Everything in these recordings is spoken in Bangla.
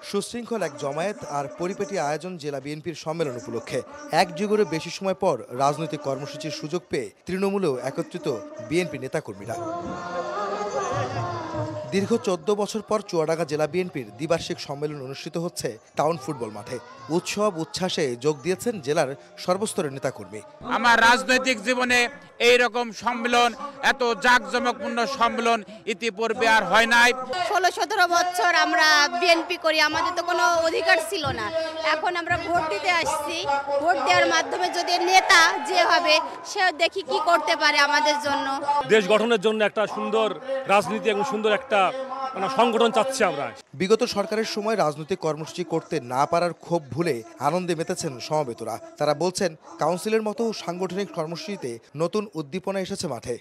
সুশৃঙ্খল এক জমায়েত আর পরিপাটি আয়োজন জেলা বিএনপির সম্মেলন উপলক্ষে এক যুগেরও বেশি সময় পর রাজনৈতিক কর্মসূচির সুযোগ পেয়ে তৃণমূলেও একত্রিত বিএনপি নেতাকর্মীরা। দীর্ঘ 14 বছর পর চুয়াডাঙ্গা জেলা বিএনপির দ্বিবার্ষিক সম্মেলন অনুষ্ঠিত হচ্ছে টাউন ফুটবল মাঠে। উৎসব উচ্ছ্বাসে যোগ দিয়েছেন জেলার সর্বস্তরের নেতাকর্মী। আমার রাজনৈতিক জীবনে এই রকম সম্মেলন, এত জাঁকজমকপূর্ণ সম্মেলন ইতিপূর্বে আর হয় নাই। 16-17 বছর আমরা বিএনপি করি, আমাদের তো কোনো অধিকার ছিল না। এখন আমরা ভোট দিতে আসছি, ভোট দেওয়ার মাধ্যমে যদি নেতা যে হবে সে দেখি কি করতে পারে আমাদের জন্য। দেশ গঠনের জন্য একটা সুন্দর রাজনীতি এবং সুন্দর একটা সংগঠন চাচ্ছি আমরা। বিগত সরকারের সময় রাজনৈতিক কর্মসূচি করতে না পারার ক্ষোভ ভুলে আনন্দে মেতেছেন সমবেতরা। তারা বলছেন কাউন্সিলের মতো সাংগঠনিক কর্মসূচিতে নতুন উদ্দীপনা এসেছে মাঠে।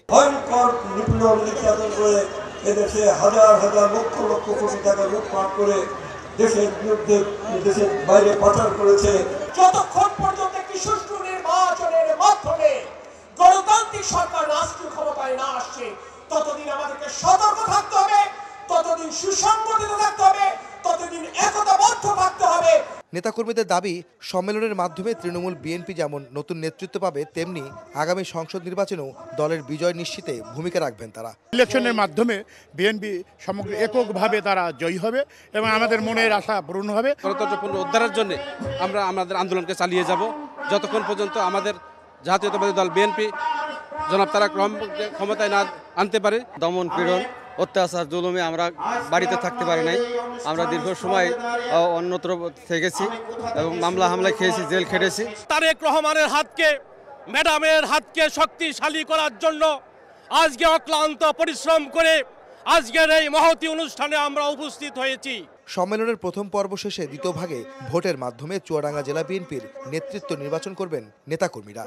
এদেশে হাজার হাজার লক্ষ লক্ষ কোটি টাকা লুটপাট করে দেশের বিরুদ্ধে দেশের বাইরে পাচার করেছে। যতক্ষণ পর্যন্ত একটি সুষ্ঠু নির্বাচনের মাধ্যমে গণতান্ত্রিক সরকার রাষ্ট্রীয় ক্ষমতায় না আসছে, ততদিন আমাদেরকে সতর্ক থাকতে হবে, ততদিন সুসংগঠিত থাকতে হবে, ততদিন একতাবদ্ধ থাকতে হবে। নেতাকর্মীদের দাবি, সম্মেলনের মাধ্যমে তৃণমূল বিএনপি যেমন নতুন নেতৃত্ব পাবে, তেমনি আগামী সংসদ নির্বাচনেও দলের বিজয় নিশ্চিতে ভূমিকা রাখবেন তারা। ইলেকশনের মাধ্যমে বিএনপি সমগ্র এককভাবে তারা জয়ী হবে এবং আমাদের মনের আশা পূরণ হবে। গণতন্ত্র উদ্ধারের জন্য আমরা আমাদের আন্দোলনকে চালিয়ে যাব যতক্ষণ পর্যন্ত আমাদের জাতীয়তাবাদী দল বিএনপি জনাব তারেক রহমানকে ক্ষমতায় না আনতে পারে। দমন পীড়ন, অত্যাচার, জুলুমে আমরা বাড়িতে থাকতে পারি নাই। আমরা দীর্ঘ সময় অন্যত্র থেকেছি এবং মামলা হামলা খেয়েছি, জেল খেটেছি। তারেক রহমানের হাতকে, ম্যাডামের হাতকে শক্তিশালী করার জন্য আজকে অক্লান্ত পরিশ্রম করে আজকের এই মহতী অনুষ্ঠানে আমরা উপস্থিত হয়েছি। সম্মেলনের প্রথম পর্ব শেষে দ্বিতীয় ভাগে ভোটের মাধ্যমে চুয়াডাঙ্গা জেলা বিএনপির নেতৃত্ব নির্বাচন করবেন নেতাকর্মীরা।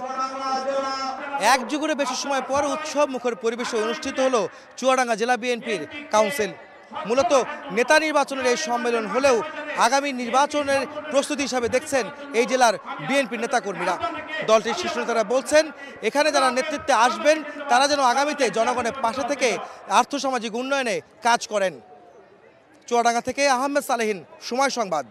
এক যুগেরও বেশি সময় পর উৎসব মুখর পরিবেশে অনুষ্ঠিত হলো চুয়াডাঙ্গা জেলা বিএনপির কাউন্সিল। মূলত নেতা নির্বাচনের এই সম্মেলন হলেও আগামী নির্বাচনের প্রস্তুতি হিসাবে দেখছেন এই জেলার বিএনপির নেতাকর্মীরা। দলটির শীর্ষ নেতারা বলছেন, এখানে যারা নেতৃত্বে আসবেন তারা যেন আগামীতে জনগণের পাশে থেকে আর্থসামাজিক উন্নয়নে কাজ করেন। চুয়াডাঙ্গা থেকে আহমেদ সালেহীন, সময় সংবাদ।